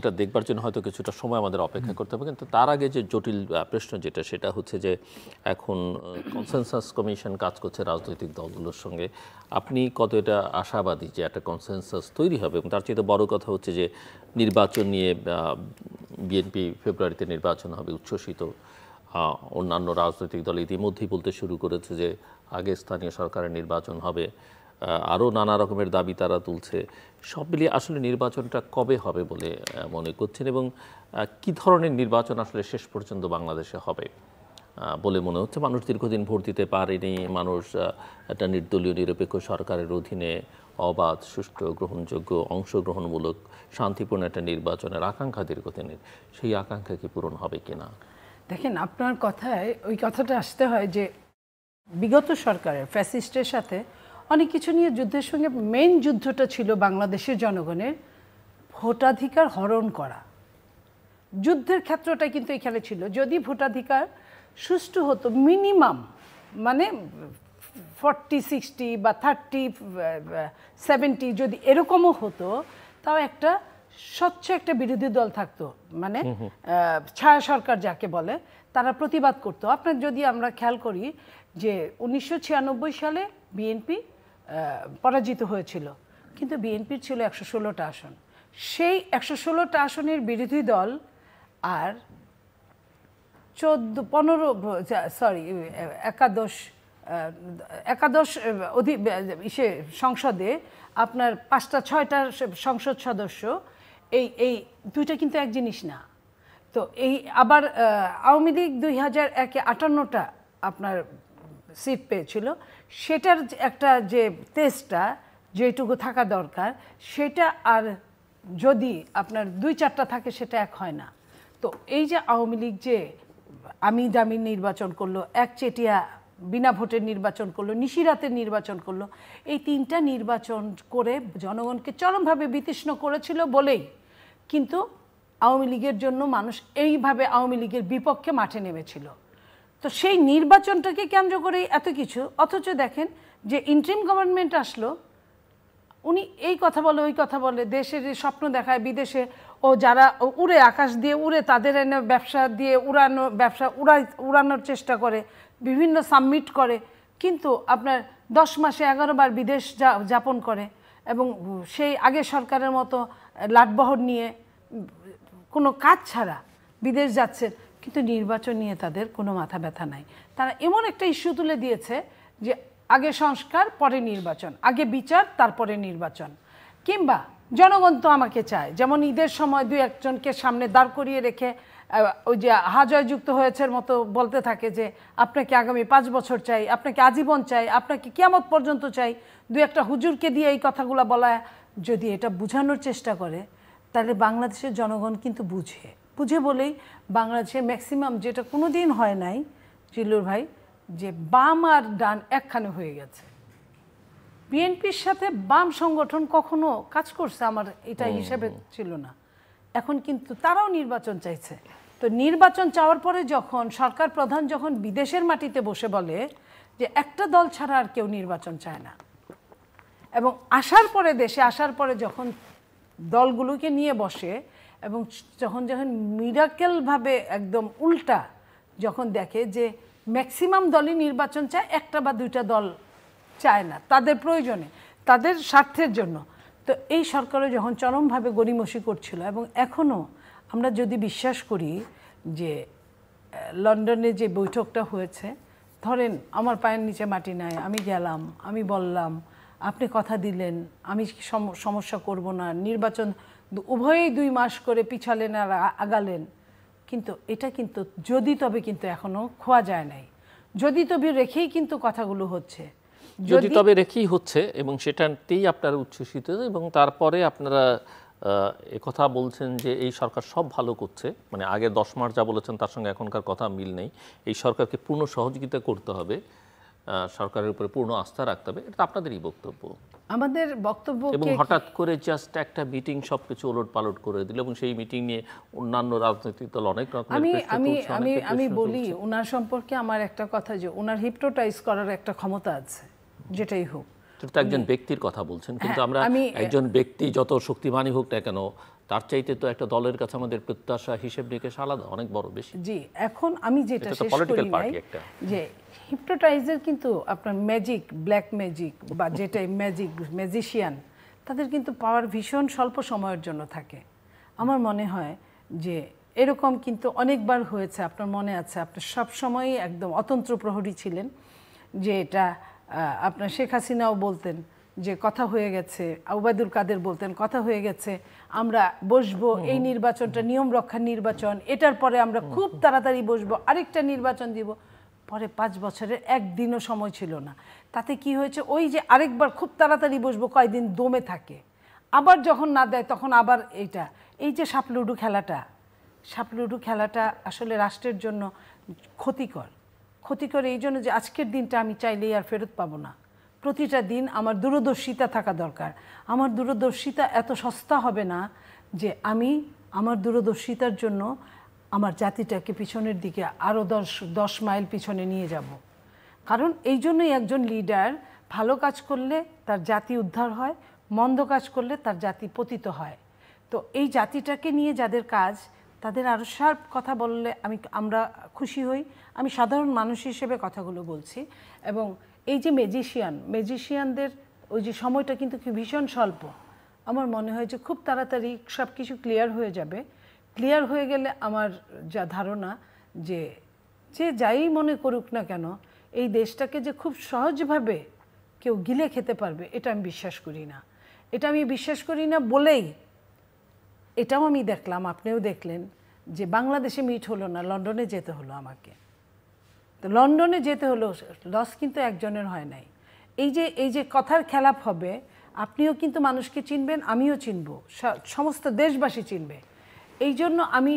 এটা দেখবার জন্য হয়তো কিছুটা সময় আমাদের অপেক্ষা করতে হবে, কিন্তু তার আগে যে জটিল প্রশ্ন যেটা সেটা হচ্ছে যে এখন কনসেনসাস কমিশন কাজ করছে রাজনৈতিক দলগুলোর সঙ্গে। আপনি কত এটা আশাবাদী যে একটা কনসেনসাস তৈরি হবে? এবং তার চেয়ে বড় কথা হচ্ছে যে নির্বাচন নিয়ে বিএনপি ফেব্রুয়ারিতে নির্বাচন হবে উচ্ছ্বসিত, অন্যান্য রাজনৈতিক দল ইতিমধ্যেই বলতে শুরু করেছে যে আগে স্থানীয় সরকারের নির্বাচন হবে, আরও নানা রকমের দাবি তারা তুলছে। সব মিলিয়ে আসলে নির্বাচনটা কবে হবে বলে মনে করছেন, এবং কি ধরনের নির্বাচন আসলে শেষ পর্যন্ত বাংলাদেশে হবে বলে মনে হচ্ছে? মানুষ দীর্ঘদিন ভোট দিতে পারেনি, মানুষ একটা নির্দলীয় নিরপেক্ষ সরকারের অধীনে অবাধ, সুষ্ঠু, গ্রহণযোগ্য, অংশগ্রহণমূলক, শান্তিপূর্ণ একটা নির্বাচনের আকাঙ্ক্ষা দীর্ঘদিনের, সেই আকাঙ্ক্ষা কি পূরণ হবে কিনা? দেখেন, আপনার কথায় ওই কথাটা আসতে হয় যে বিগত সরকারের ফ্যাসিস্টের সাথে অনেক কিছু নিয়ে যুদ্ধের সঙ্গে মেইন যুদ্ধটা ছিল বাংলাদেশের জনগণের ভোটাধিকার হরণ করা। যুদ্ধের ক্ষেত্রটা কিন্তু এখানে ছিল। যদি ভোটাধিকার সুষ্ঠু হতো, মিনিমাম মানে 40-60 বা 30-70 যদি এরকমও হতো, তাও একটা স্বচ্ছ একটা বিরোধী দল থাকতো, মানে ছায়া সরকার যাকে বলে, তারা প্রতিবাদ করতো। আপনার যদি আমরা খেয়াল করি যে 1996 সালে বিএনপি পরাজিত হয়েছিল, কিন্তু বিএনপির ছিল 116টা আসন। সেই 116টা আসনের বিরোধী দল আর একাদশ সংসদে আপনার 5-6টা সংসদ সদস্য, এই দুইটা কিন্তু এক জিনিস না। তো এই আবার আওয়ামী লীগ 2001-এ 58টা আপনার সিট পেয়েছিল, সেটার একটা যে তেজটা যেটুকু থাকা দরকার, সেটা আর যদি আপনার 2-4টা থাকে সেটা এক হয় না। তো এই যে আওয়ামী লীগ যে আমি দামি নির্বাচন করলো, একচেটিয়া বিনা ভোটের নির্বাচন করলো, নিশিরাতের নির্বাচন করলো, এই 3টা নির্বাচন করে জনগণকে চরমভাবে বিতৃষ্ণ করেছিল বলেই কিন্তু আওয়ামী লীগের জন্য মানুষ এইভাবে আওয়ামী লীগের বিপক্ষে মাঠে নেমেছিল। তো সেই নির্বাচনটাকে কেন্দ্র করেই এত কিছু। অথচ দেখেন যে ইন্টারিম গভর্নমেন্ট আসলো, উনি এই কথা বলে ওই কথা বলে, দেশের স্বপ্ন দেখায় বিদেশে, ও যারা উড়ে আকাশ দিয়ে উড়ে তাদের এনে ব্যবসা দিয়ে উড়ানোর চেষ্টা করে, বিভিন্ন সাবমিট করে, কিন্তু আপনার 10 মাসে 11 বার বিদেশ যাপন করে, এবং সেই আগের সরকারের মতো লাটবহর নিয়ে কোনো কাজ ছাড়া বিদেশ যাচ্ছেন, কিন্তু নির্বাচন নিয়ে তাদের কোনো মাথা ব্যথা নাই। তারা এমন একটা ইস্যু তুলে দিয়েছে যে আগে সংস্কার পরে নির্বাচন, আগে বিচার তারপরে নির্বাচন, কিংবা জনগণ তো আমাকে চায়, যেমন ঈদের সময় 2-1জনকে সামনে দাঁড় করিয়ে রেখে ওই যে হাজয়যুক্ত হয়েছে মতো বলতে থাকে যে আপনাকে আগামী 5 বছর চাই, আপনাকে আজীবন চাই, আপনাকে কিয়ামত পর্যন্ত চাই। 2-1টা হুজুরকে দিয়ে এই কথাগুলো বলা, যদি এটা বোঝানোর চেষ্টা করে, তাহলে বাংলাদেশের জনগণ কিন্তু বুঝে বলেই বাংলাদেশের ম্যাক্সিমাম, যেটা কোনো দিন হয় নাই জিল্লুর ভাই, যে বাম আর ডান একখানে হয়ে গেছে। বিএনপির সাথে বাম সংগঠন কখনো কাজ করছে আমার এটা হিসেবে ছিল না, এখন কিন্তু তারাও নির্বাচন চাইছে। তো নির্বাচন চাওয়ার পরে যখন সরকার প্রধান যখন বিদেশের মাটিতে বসে বলে যে একটা দল ছাড়া আর কেউ নির্বাচন চায় না, এবং দেশে আসার পরে যখন দলগুলোকে নিয়ে বসে, এবং যখন মিরাকেলভাবে একদম উল্টা যখন দেখে যে ম্যাক্সিমাম দলই নির্বাচন চায়, 1টা বা 2টা দল চায় না তাদের প্রয়োজনে, তাদের স্বার্থের জন্য। তো এই সরকারও যখন চরমভাবে গড়িমসি করছিল, এবং এখনও আমরা যদি বিশ্বাস করি যে লন্ডনে যে বৈঠকটা হয়েছে, ধরেন আমার পায়ের নিচে মাটি নাই, আমি গেলাম, আমি বললাম, আপনি কথা দিলেন আমি সমস্যা করব না, নির্বাচন উভয়েই 2 মাস করে পিছালেন আর আগালেন, কিন্তু এটা কিন্তু যদি তবে কিন্তু এখনো খোয়া যায় নাই, যদি তবে রেখেই কিন্তু কথাগুলো হচ্ছে, যদি তবে রেখেই হচ্ছে, এবং সেটাতেই আপনারা উচ্ছ্বসিত। এবং তারপরে আপনারা কথা বলছেন যে এই সরকার সব ভালো করছে, মানে আগে 10 মাস যা বলেছেন তার সঙ্গে এখনকার কথা মিল নেই, এই সরকারকে পূর্ণ সহযোগিতা করতে হবে, সরকারের উপরে পূর্ণ আস্থা রাখতে হবে, এটা আপনাদেরই বক্তব্য। আমাদের বক্তব্য, এবং হঠাৎ করে জাস্ট একটা মিটিং সবকিছু ওলট পালট করে দিল, এবং সেই মিটিং নিয়ে অন্যান্য রাজনৈতিক দল অনেক রকম। আমি বলি ওনার সম্পর্কে আমার একটা কথা, যে ওনার হিপনোটাইজ করার একটা ক্ষমতা আছে, যেটাই হোক। একজন ব্যক্তির কথা বলছেন, কিন্তু আমরা একজন ব্যক্তি যত শক্তিমানই হোক না কেন, তার চাইতে তো একটা দলের কাছে আমাদের প্রত্যাশা হিসেব নিকেশ আলাদা, অনেক বড় বেশি। জি, এখন আমি যেটা এটা তো শেষ political করি party নাই একটা। যে হিপনোটাইজার কিন্তু আপনার ম্যাজিক, ব্ল্যাক ম্যাজিক বা যেটাই ম্যাজিক, ম্যাজিশিয়ান, তাদের কিন্তু পাওয়ার ভীষণ স্বল্প সময়ের জন্য থাকে। আমার মনে হয় যে এরকম কিন্তু অনেকবার হয়েছে, আপনার মনে আছে, আপনি সবসময়ই একদম অতন্ত্র প্রহরী ছিলেন, যে এটা আপনার শেখ হাসিনাও বলতেন যে কথা হয়ে গেছে, ওবায়দুল কাদের বলতেন কথা হয়ে গেছে, আমরা বসবো, এই নির্বাচনটা নিয়ম রক্ষার নির্বাচন, এটার পরে আমরা খুব তাড়াতাড়ি বসবো, আরেকটা নির্বাচন দিব। পরে 5 বছরের একদিনও সময় ছিল না। তাতে কি হয়েছে, ওই যে আরেকবার খুব তাড়াতাড়ি বসবো কয়েকদিন দমে থাকে, আবার যখন না দেয় তখন আবার এই যে সাপলুডু খেলাটা আসলে রাষ্ট্রের জন্য ক্ষতিকর এই জন্য যে আজকের দিনটা আমি চাইলেই আর ফেরত পাবো না। প্রতিটা দিন আমার দূরদর্শিতা থাকা দরকার। আমার দূরদর্শিতা এত সস্তা হবে না যে আমি আমার দূরদর্শিতার জন্য আমার জাতিটাকে পিছনের দিকে আরও 10 মাইল পিছনে নিয়ে যাব। কারণ এই জন্যই একজন লিডার ভালো কাজ করলে তার জাতি উদ্ধার হয়, মন্দ কাজ করলে তার জাতি পতিত হয়। তো এই জাতিটাকে নিয়ে যাদের কাজ, তাদের আরও শার্প কথা বললে আমরা খুশি হই। আমি সাধারণ মানুষ হিসেবে কথাগুলো বলছি। এবং এই যে ম্যাজিশিয়ানদের ওই যে সময়টা কিন্তু কি ভীষণ স্বল্প। আমার মনে হয় যে খুব তাড়াতাড়ি সব কিছু ক্লিয়ার হয়ে যাবে। ক্লিয়ার হয়ে গেলে আমার যা ধারণা যে যাই মনে করুক না কেন, এই দেশটাকে যে খুব সহজভাবে কেউ গিলে খেতে পারবে এটা আমি বিশ্বাস করি না। বলেই এটাও আমি দেখলাম, আপনিও দেখলেন যে বাংলাদেশে মিট হলো না, লন্ডনে যেতে হলো আমাকে। তো লন্ডনে যেতে হলো, লস কিন্তু একজনের হয় নাই। এই যে কথার খেলাপ হবে, আপনিও কিন্তু মানুষকে চিনবেন, আমিও চিনব, সমস্ত দেশবাসী চিনবে। এই জন্য আমি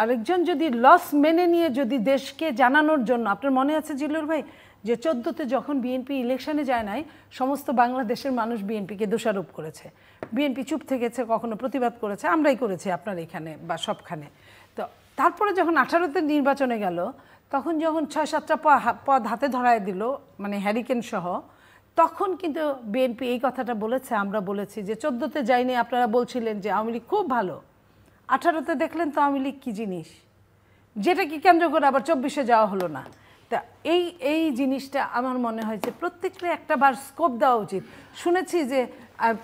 আরেকজন যদি লস মেনে নিয়ে যদি দেশকে জানানোর জন্য, আপনার মনে আছে জিল্লুর ভাই যে 14তে যখন বিএনপি ইলেকশনে যায় নাই, সমস্ত বাংলাদেশের মানুষ বিএনপিকে দোষারোপ করেছে, বিএনপি চুপ থেকেছে, কখনো প্রতিবাদ করেছে, আমরাই করেছি আপনার এখানে বা সবখানে। তো তারপরে যখন 18তে নির্বাচনে গেল, তখন যখন 6-7টা পদ হাতে ধরায় দিল, মানে হ্যারিকেন সহ, তখন কিন্তু বিএনপি এই কথাটা বলেছে, আমরা বলেছি যে 14তে যায়নি, আপনারা বলছিলেন যে আওয়ামী লীগ খুব ভালো, 18তে দেখলেন তো আওয়ামী লীগ কী জিনিস, যেটা কি কেন্দ্র করে আবার 24-এ যাওয়া হলো না। তা এই জিনিসটা আমার মনে হয় যে প্রত্যেকটা একটা বার স্কোপ দেওয়া উচিত। শুনেছি যে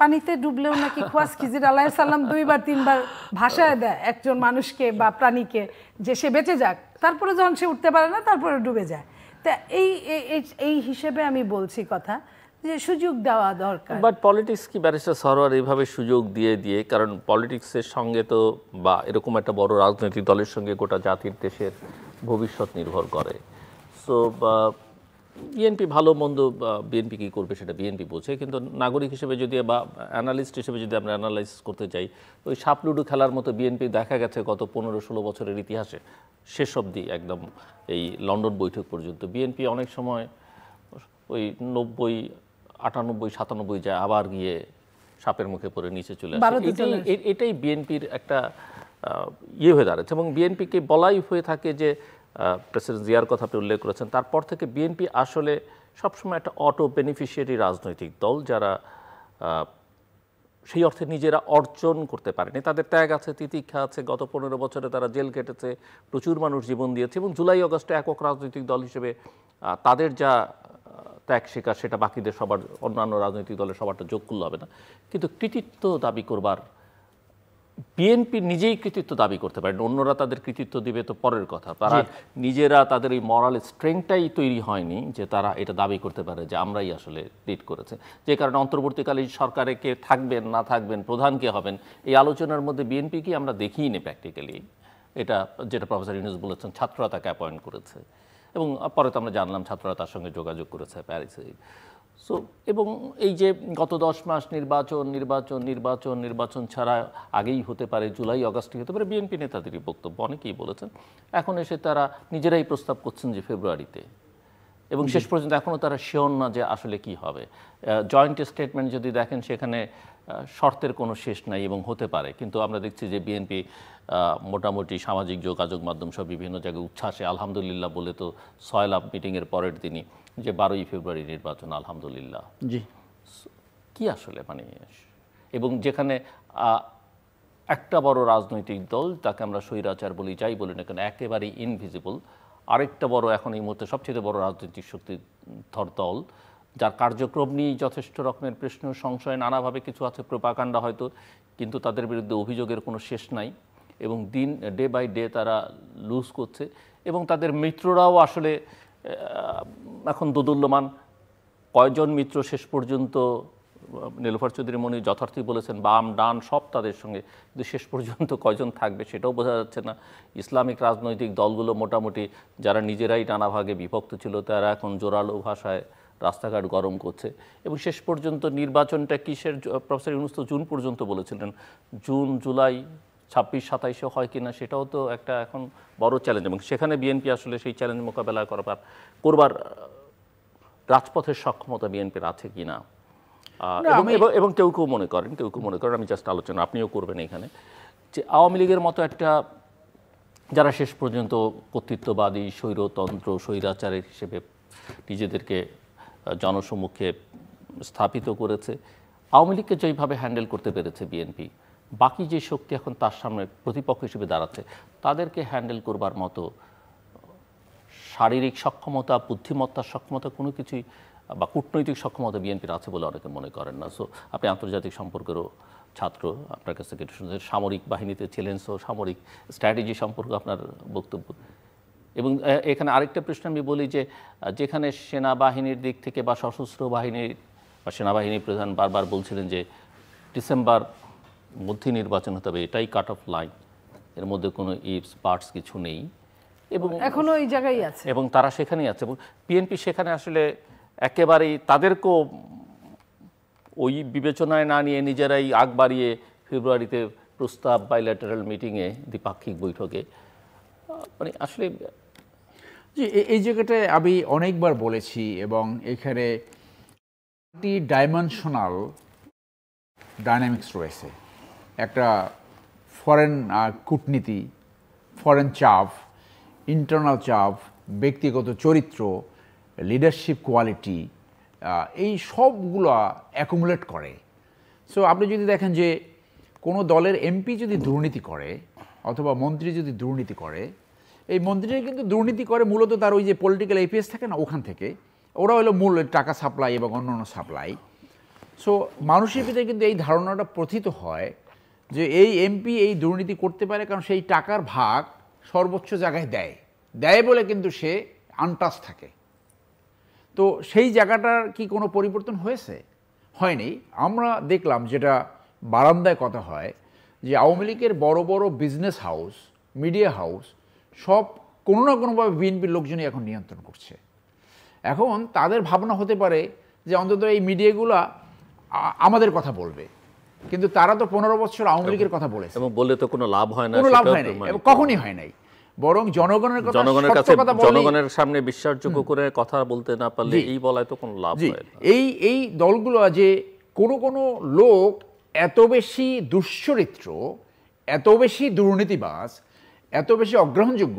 পানিতে ডুবলেও নাকি খোয়াজ খিজির আলাইহিস সালাম 2-3 বার ভাষায় দেয় একজন মানুষকে বা প্রাণীকে যে সে বেঁচে যাক, তারপরে যখন সে উঠতে পারে না তারপরে ডুবে যায়। তা এই হিসেবে আমি বলছি কথা যে সুযোগ দেওয়া দরকার। বাট পলিটিক্স কি ব্যারিস্টার সরোয়ার এইভাবে সুযোগ দিয়ে, কারণ পলিটিক্সের সঙ্গে তো বা এরকম একটা বড় রাজনৈতিক দলের সঙ্গে গোটা জাতির দেশের ভবিষ্যৎ নির্ভর করে। সো বিএনপি ভালো মন্দ, বিএনপি কী করবে সেটা বিএনপি বোঝে, কিন্তু নাগরিক হিসেবে যদি বা অ্যানালিস্ট হিসেবে যদি আমরা অ্যানালাইজ করতে চাই, ওই সাপলুডু খেলার মতো বিএনপি দেখা গেছে গত 15-16 বছরের ইতিহাসে শেষ অবধি একদম এই লন্ডন বৈঠক পর্যন্ত বিএনপি অনেক সময় ওই 90, 98, 97 যায়, আবার গিয়ে সাপের মুখে পড়ে নিচে চলে আসে। এটাই বিএনপির একটা ইয়ে হয়ে দাঁড়াচ্ছে। এবং বিএনপিকে বলাই হয়ে থাকে যে প্রেসিডেন্ট জিয়ার কথা আপনি উল্লেখ করেছেন, তারপর থেকে বিএনপি আসলে সবসময় একটা অটো বেনিফিশিয়ারি রাজনৈতিক দল, যারা সেই অর্থে নিজেরা অর্জন করতে পারেনি। তাদের ত্যাগ আছে, তিতিক্ষা আছে, গত 15 বছরে তারা জেল কেটেছে, প্রচুর মানুষ জীবন দিয়েছে, এবং জুলাই আগস্টে একক রাজনৈতিক দল হিসেবে তাদের যা ত্যাগ শিকার সেটা বাকিদের সবার, অন্যান্য রাজনৈতিক দলের সবারটা যোগ করলে হবে না। কিন্তু কৃতিত্ব দাবি করবার বিএনপি নিজেই কৃতিত্ব দাবি করতে পারেন, অন্যরা তাদের কৃতিত্ব দিবে তো পরের কথা। তারা নিজেরা তাদের এই মরাল স্ট্রেংথটাই তৈরি হয়নি যে তারা এটা দাবি করতে পারে যে আমরাই আসলে লিড করেছে। যে কারণে অন্তর্বর্তীকালীন সরকারে কে থাকবেন না থাকবেন, প্রধান কে হবেন, এই আলোচনার মধ্যে বিএনপি কি আমরা দেখিই নি প্র্যাকটিক্যালি। এটা যেটা প্রফেসর ইউনূস বলেছেন, ছাত্ররা তাকে অ্যাপয়েন্ট করেছে, এবং পরে তো আমরা জানলাম ছাত্ররা তার সঙ্গে যোগাযোগ করেছে প্যারিসে। সো এবং এই যে গত 10 মাস নির্বাচন ছাড়া আগেই হতে পারে, জুলাই আগস্টে হতে পারে, বিএনপি নেতাদেরই বক্তব্য, অনেকেই বলেছেন। এখন এসে তারা নিজেরাই প্রস্তাব করছেন যে ফেব্রুয়ারিতে, এবং শেষ পর্যন্ত এখনও তারা শিওর না যে আসলে কি হবে। জয়েন্ট স্টেটমেন্ট যদি দেখেন সেখানে শর্তের কোনো শেষ নাই এবং হতে পারে, কিন্তু আমরা দেখছি যে বিএনপি মোটামুটি সামাজিক যোগাযোগ মাধ্যম সব বিভিন্ন জায়গায় উচ্ছ্বাসে আলহামদুলিল্লাহ বলে তো 6 লাভ মিটিংয়ের পরের দিনই যে 12ই ফেব্রুয়ারি নির্বাচন, আলহামদুলিল্লাহ। জি, কি আসলে মানে, এবং যেখানে একটা বড় রাজনৈতিক দল, তাকে আমরা স্বৈরাচার বলি, যাই বলি না কেন, একেবারেই ইনভিজিবল। আরেকটা বড়, এখন এই মুহূর্তে সবচেয়ে বড় রাজনৈতিক শক্তিধর দল, যার কার্যক্রম নিয়ে যথেষ্ট রকমের প্রশ্ন, সংশয়, নানাভাবে কিছু আছে, প্রোপাগান্ডা হয়তো, কিন্তু তাদের বিরুদ্ধে অভিযোগের কোনো শেষ নাই এবং ডে বাই ডে তারা লুজ করছে এবং তাদের মিত্ররাও আসলে এখন দোদুল্যমান। কয়জন মিত্র শেষ পর্যন্ত, নীলুফার চৌধুরী মনি যথার্থই বলেছেন, বাম ডান সব তাদের সঙ্গে, কিন্তু শেষ পর্যন্ত কয়জন থাকবে সেটাও বোঝা যাচ্ছে না। ইসলামিক রাজনৈতিক দলগুলো মোটামুটি যারা নিজেরাই নানাভাগে বিভক্ত ছিল, তারা এখন জোরালো ভাষায় রাস্তাঘাট গরম করছে এবং শেষ পর্যন্ত নির্বাচনটা কিসের, প্রফেসর ইউনূস তো জুন পর্যন্ত বলেছিলেন, জুন জুলাই 26-27 হয় কিনা সেটাও তো একটা এখন বড় চ্যালেঞ্জ এবং সেখানে বিএনপি আসলে সেই চ্যালেঞ্জ মোকাবেলা করবার রাজপথের সক্ষমতা বিএনপির আছে কিনা। এবং কেউ কেউ মনে করেন, আমি জাস্ট আলোচনা, আপনিও করবেন এখানে, যে আওয়ামী লীগের মতো একটা, যারা শেষ পর্যন্ত কর্তৃত্ববাদী, স্বৈরতন্ত্র, স্বৈরাচারের হিসেবে নিজেদেরকে জনসম্মুখে স্থাপিত করেছে, আওয়ামী লীগকে যেইভাবে হ্যান্ডেল করতে পেরেছে বিএনপি, বাকি যে শক্তি এখন তার সামনে প্রতিপক্ষ হিসেবে দাঁড়াচ্ছে, তাদেরকে হ্যান্ডেল করবার মতো শারীরিক সক্ষমতা, বুদ্ধিমত্তার সক্ষমতা কোনো কিছুই বা কূটনৈতিক সক্ষমতা বিএনপির আছে বলে অনেকে মনে করেন না। সো আপনি আন্তর্জাতিক সম্পর্কেরও ছাত্র, আপনার কাছ থেকে একটু শুনছেন, সামরিক বাহিনীতে ছিলেন, সো সামরিক স্ট্র্যাটেজি সম্পর্কে আপনার বক্তব্য। এবং এখানে আরেকটা প্রশ্ন আমি বলি যে, যেখানে সেনাবাহিনীর দিক থেকে বা সশস্ত্র বাহিনীর বা সেনাবাহিনী প্রধান বারবার বলছিলেন যে ডিসেম্বর মধ্যে নির্বাচন হতে হবে, এটাই কাট অফ লাইন, এর মধ্যে কোনো ইফস বাটস কিছু নেই, এবং এখনো এই জায়গায় আছে এবং তারা সেখানেই আছে এবং বিএনপি সেখানে আসলে একেবারেই তাদেরকেও ওই বিবেচনায় না নিয়ে নিজেরাই আগ বাড়িয়ে ফেব্রুয়ারিতে প্রস্তাব বাইল্যাটারাল মিটিংয়ে, দ্বিপাক্ষিক বৈঠকে, মানে আসলে জি, এই জায়গাটায় আমি অনেকবার বলেছি এবং এখানে একটি ডাইমেনশনাল ডাইনামিক্স রয়েছে। একটা ফরেন কূটনীতি, ফরেন চাপ, ইন্টারনাল চাপ, ব্যক্তিগত চরিত্র, লিডারশিপ কোয়ালিটি, এই সবগুলো অ্যাকুমুলেট করে। সো আপনি যদি দেখেন যে কোনো দলের এমপি যদি দুর্নীতি করে অথবা মন্ত্রী যদি দুর্নীতি করে, এই মন্ত্রীরা কিন্তু দুর্নীতি করে মূলত তার ওই যে পলিটিক্যাল এপিএস থাকে না, ওখান থেকে। ওরা হলো মূল টাকা সাপ্লাই এবং অন্যান্য সাপ্লাই। সো মানুষের ভিতরে কিন্তু এই ধারণাটা প্রথিত হয় যে এই এমপি এই দুর্নীতি করতে পারে কারণ সেই টাকার ভাগ সর্বোচ্চ জায়গায় দেয় বলে কিন্তু সে আনটাচ থাকে। তো সেই জায়গাটার কি কোনো পরিবর্তন হয়েছে? হয়নি। আমরা দেখলাম যেটা বারান্দায় কথা হয় যে আওয়ামী লীগের বড় বড় বিজনেস হাউস, মিডিয়া হাউস সব কোনো না কোনোভাবে বিএনপির লোকজনই এখন নিয়ন্ত্রণ করছে। এখন তাদের ভাবনা হতে পারে যে অন্তত এই মিডিয়াগুলা আমাদের কথা বলবে, কিন্তু তারা তো 15 বছর আওয়ামী লীগের কথা বলেছে এবং বললে তো কোনো লাভ হয় না, কোনো লাভ হয় নাই, কখনই হয় নাই। বরং জনগণের কথা, জনগণের সামনে বিশ্বাসযোগ্য করে কথা বলতে না পারলে এই বলায় তো কোনো লাভ হয় না। এই দলগুলো যে কোনো লোক এত বেশি দুশ্চরিত্র, এত বেশি দুর্নীতিবাজ, এত বেশি অগ্রহণযোগ্য,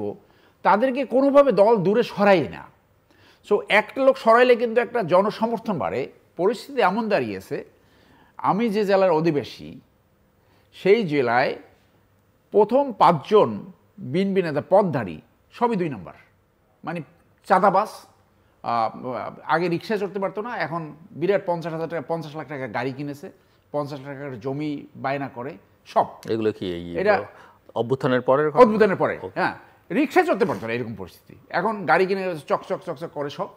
তাদেরকে কোনোভাবে দল দূরে সরায় না। সো একটা লোক সরাইলে কিন্তু একটা জনসমর্থন বাড়ে। পরিস্থিতি এমন দাঁড়িয়েছে, আমি যে জেলার অধিবাসী সেই জেলায় প্রথম 5 জন বিএনপি নেতা পদধারী সবই 2 নম্বর, মানে চাঁদাবাজ। আগে রিক্সায় চড়তে পারতো না, এখন বিরাট 50,000 টাকা 50 লাখ টাকা গাড়ি কিনেছে, 50 লাখ টাকার জমি বায়না করে সব। এগুলো কি এটা অভ্যুত্থানের পরে? হ্যাঁ, রিক্সায় চড়তে পারতো না, এরকম পরিস্থিতি। এখন গাড়ি কিনে চকচক করে সব,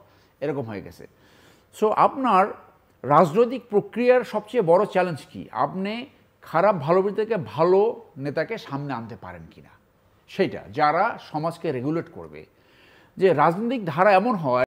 এরকম হয়ে গেছে। সো আপনার রাজনৈতিক প্রক্রিয়ার সবচেয়ে বড় চ্যালেঞ্জ কি? আপনি খারাপ ভালো থেকে ভালো নেতাকে সামনে আনতে পারেন কিনা, সেইটা যারা সমাজকে রেগুলেট করবে। যে রাজনৈতিক ধারা এমন হয়